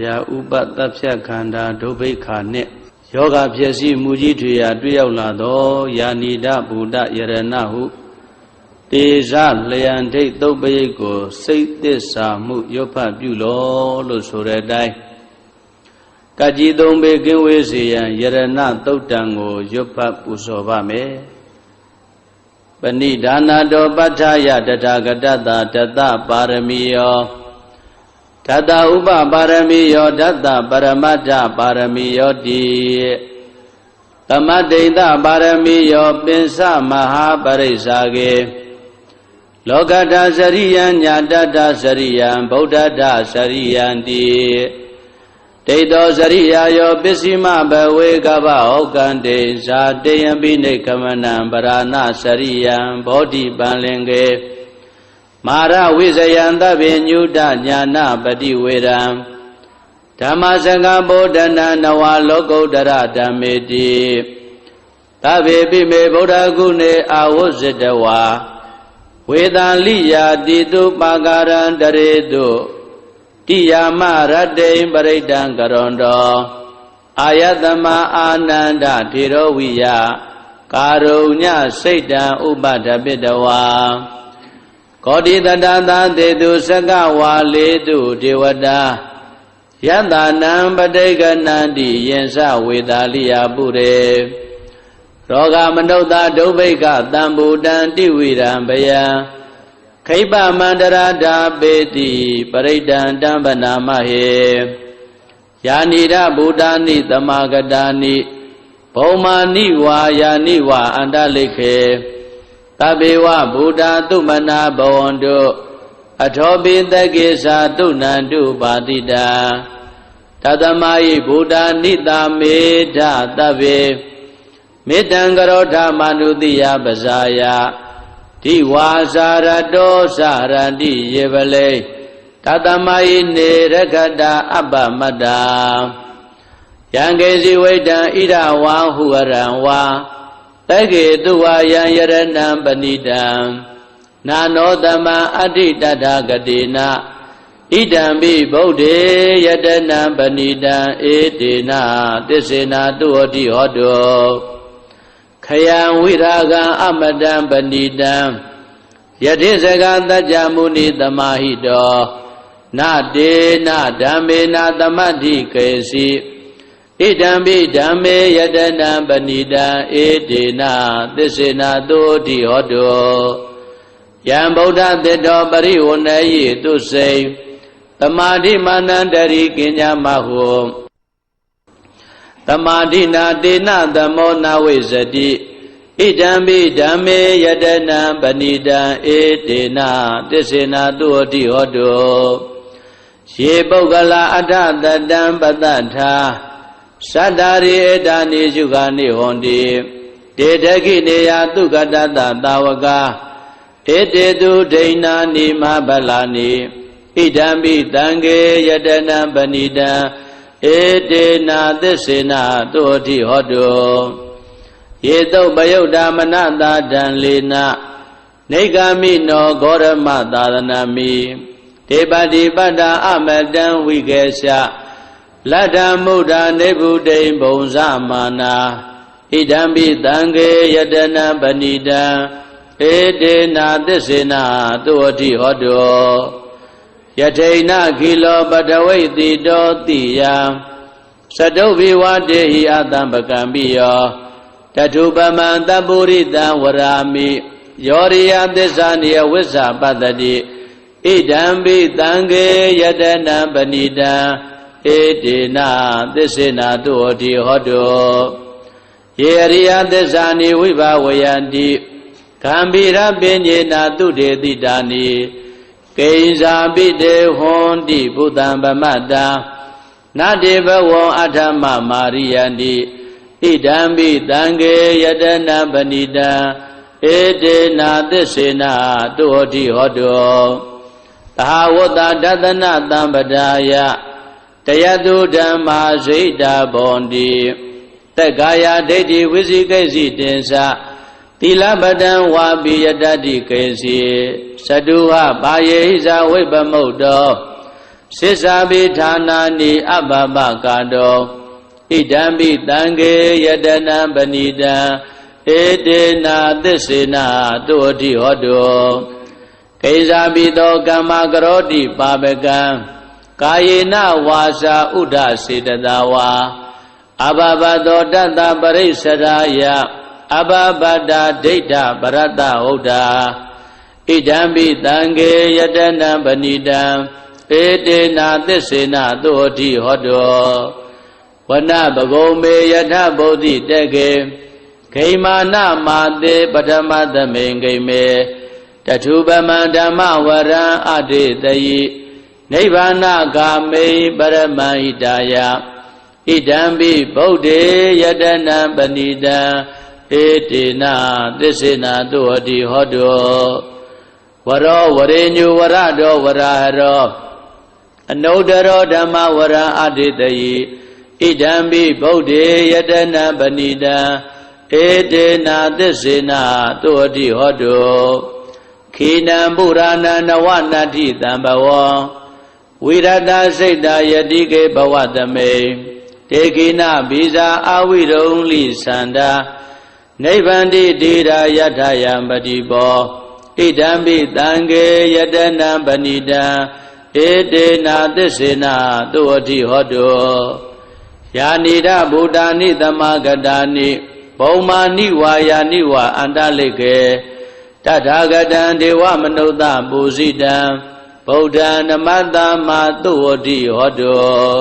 ရာဥပတပ်ဖြတ်ခန္ဓာဒုဗိခာနှင့်ယောဂဖြစ်စီမူကြီးထွေရာတွေ့ရောက်လာသောယာနိဒဗုဒ္ဓယရဏဟုတေဇလျံဒိဋ္ဌုပ္ပယိတ်ကိုစိတ်သစ္စာမှုရွတ်ဖတ်ပြုလောလို့ဆိုတဲ့အတိုင်းကကြီးသုံးပေကင်းဝေးစေရန်ယရဏသုတ်တံကိုရွတ်ဖတ်ပူဇော်ပါမယ်ပဏိဒါနာတောပဋ္ဌာယတထာဂတတတတပါရမီယောဓတ္တဥပပါရမီယောဓတ္တပရမတ္ထပါရမီယောတိသမတ္တိတပါရမီယောပင်စမဟာပရိစ္ဆာကေလောကတ္တစရိယံညာတတ္တစရိယံဗုဒ္ဓတ္တစရိယံတိဒိဋ္ဌောစရိယာယောပစ္စည်းမဘဝေကဗဟောကံတေဇာတေယံပိနိကမနံပရဏစရိယံဘောဓိပံလင်ကေမာရဝိဇယံသဗ္ဗညုတညာနာပတိဝေရံဓမ္မစကဗောဓနံနဝလောကုတ္တရဓမ္မေတိသဗ္ဗေပိမေဗုဒ္ဓဂုဏေအာဝုဇ္ဇတဝါဝေသံလိယာတိတုပါကာရံတရေတုတိယာမရတ္တိပရိဒံကရွန်တောအာယတမအာနန္ဒထေရဝိယကာရုညစိတ်တံဥပဒပိတဝါကောတိတတသာတေတုစကဝါလေတုဒေဝတာယတနံပဋိကနန္တိယင်္စဝေတာလိယပုရေရောဂမနုဿဒုဗိကတံဘူတံတိဝိရံဘယံခိပမန္တရာဓာပေတိပရိဒံတံပနာမဟေယာနိရဗုဒ္ဓာနိသမဂတာနိဘုံမာနိဝါယာနိဝါအန္တလိခေသဗ္ဗေဝဗုဒ္ဓသုမနာဘဝန္တုအထောပိတကေသာတုဏန္တုပါတိတာတသမယိဗုဒ္ဓနိတာမေဓသဗ္ဗေမေတ္တံကရောဓမနုတိယပဇာယတိဝါစာရတောစာရတိယေပလေတသမယိနေရခတာအပ္ပမတ္တာယံကေစီဝိတံဣရဝါဟုရံဝါတကေတုဝါယံယရဏံပဏိတံနာနောတမံအဋ္ဌိတထာဂတိနာဣဒံပိဗုဒ္ဓေယတနံပဏိတံဧတေနာသစ္စေနာတုဟောတိဟောတောခယံဝိရာဂံအမတံပဏိတံယတိစကသัจ jা မုနိသမာဟိတောနတေနဓမ္မေနသမတ္ထိကေစီဣဒံပိဓမ္မေယတနံပဏိတံဧတေနာသစ္စေနာတုဟောတိဟောတောယံဗုဒ္ဓသတ္တောပရိဝဏယိတုစိသမာဓိမာနန္တရိကိညာမဟုသမာဓိနာတေနသမောနာဝိဇတိဣဒံပိဓမ္မေယတနံပဏိတံဧတေနာသစ္စေနာတုဟောတိဟောတောယေပုဂ္ဂလာအထတတံပတ္တထာသတ္တာရိဧတာနိစုခာနိဟောတိတေတခိနေယသုကတတသာဝကာဧတေတုဒိဏာနိမဗလာနိဣဒံပိတံကေယတနံပဏိတံဧတေနာသစ္စေနာတုဟောတိဟောတောယေတုပယုတ်တာမနတာတံလေနနေဂာမိနောဂောရမသာသနာမိဒေပတိပတ္တာအမတံဝိကေရှလတ္တမုဒ္ဒနေဗုဒိံဘုံဇမာနာဣဒံပိတံကေယတနံပဏိတံဧတေနာသစ္စေနာတုဟောတိဟောတောယထိဏခိလောပတဝိတိတောတိယံသတုဘိဝတေဟိအတံပကံပိယောတထုပမံတပုရိတံဝရာမိယောရိယသစ္စာနိယဝိဇ္ဇာပတ္တိဣဒံပိတံကေယတနံပဏိတံဧတေနာသစ္စေနာတုဟောတိဟောတောယေရိယသစ္စာနိဝိဘဝယန္တိကံဗိရပဉ္စေနာတုတေတိတာနိကိဉ္စာပိတေဟွန်တိဘုဒ္ဓံဗမတ္တာနတေဘဝံအထမမာရိယန္တိဣဒံပိတံကေယတနံပဏိတံဧတေနာသစ္စေနာတုဟောတိဟောတောသဟဝတ္တဒသနသံပဒါယတယတုဓမ္မာဇိတာဘောန္တိတက္ကာယဒိဋ္ဌိဝိသိကိစီတင်္စသီလပတံဝါပိယတတိကေစီသတုဟပါယေဟိဇာဝိပမုတ်တော စိစ္ဆာပိဌာနာနိအဘဘကာတောဣဒံပိတံခေယတနံပဏိတံဧတေနာသစ္စေနာတုအတိဟောတုကိစ္ဆာပိတောကမ္မကရောတိပါပကံကာယေနဝါစာဥဒ္ဒစေတသာဝါအဘဘတောတတ္တပရိစ္ဆရာယအဘဘတ္တဒိဋ္ဌပရတ္တဟုတ်တာဣဒံပိတံခေယတနံပဏိတံဧတေနာသစ္စေနာသုအတိဟောတောဝနပဂုံမေယထဗုဒ္ဓိတေကေဂိမာနမာတေပထမသမိန်ဂိမေတထုပမံဓမ္မဝရံအတေတယိနိဗ္ဗာနဂာမေပရမဟိတာယဣဒံပိဗုဒ္ဓေယတနံပဏိတံဧတေနာသစ္စေနာသုအတိဟောတောဝရောဝရေညုဝရတောဝရဟရောအနုတ္တရောဓမ္မဝရံအတေတယိဣဒံပိဗုဒ္ဓေယတနံပဏိတံဧတေနာသစ္စေနာသုအတိဟောတောခိနံပုရာဏနဝနတ္ထိတံဘဝံဝိရတစိတ်တာယတိကေဘဝသမေတေခိနဘိဇာအဝိရုံလိသန္တာနိဗ္ဗန္တိတိရာယထယံပတိဘောဣဒံပိတံခေယတနံပဏိတံဧတေနာသစ္စေနာသုအတိဟောတောယာနိဒဗုဒ္ဓာနိသမဂတာနိဘုံမာနိဝါယာနိဝါအန္တလိကေတထာဂတံဒေဝမနုဿပူဇိတံဗုဒ္ဓံနမတ္တမသုအတိဟောတော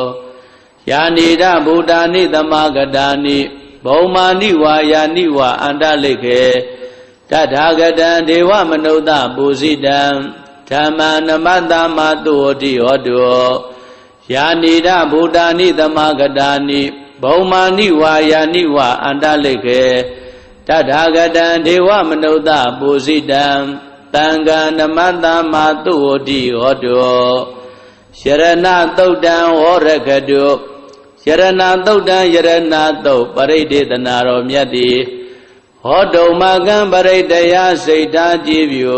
ယာနိဒဗုဒ္ဓာနိသမဂတာနိဘုံမာနိဝါယာနိဝါအန္တလိကေတထာဂတံဒေဝမနုဿပူဇိတံဓမ္မနမတ္တမသုအတိဟောတောယာနိဒဗုဒ္ဓာနိသမဂတာနိဘုံမာနိဝါယာနိဝါအန္တလိကေတထာဂတံဒေဝမနုဿပူဇိတံတံဃာနမတ္တမသုအတိဟောတောယရဏသုတ်တံဝောရကတုယရဏသုတ်တံယရဏသုတ်ပရိဒေသနာတော်မြတ်သည်ဟောတုံမကံပရိတယစိတ်ဓာကြည်ပြူ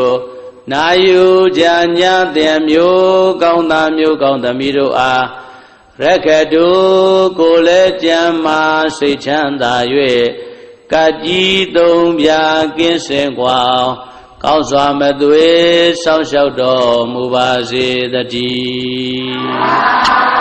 နာယူကြညာတဲ့မျိုးကောင်းသားမျိုးကောင်းသမီးတို့အားရက္ခတုကိုလည်းကြံမာစိတ်ချမ်းသာ၍ကကြီးသုံးပြကင်းစင်กว่าကောင်းစွာမသွေစောင့်ရှောက်တော်မူပါစေတည်း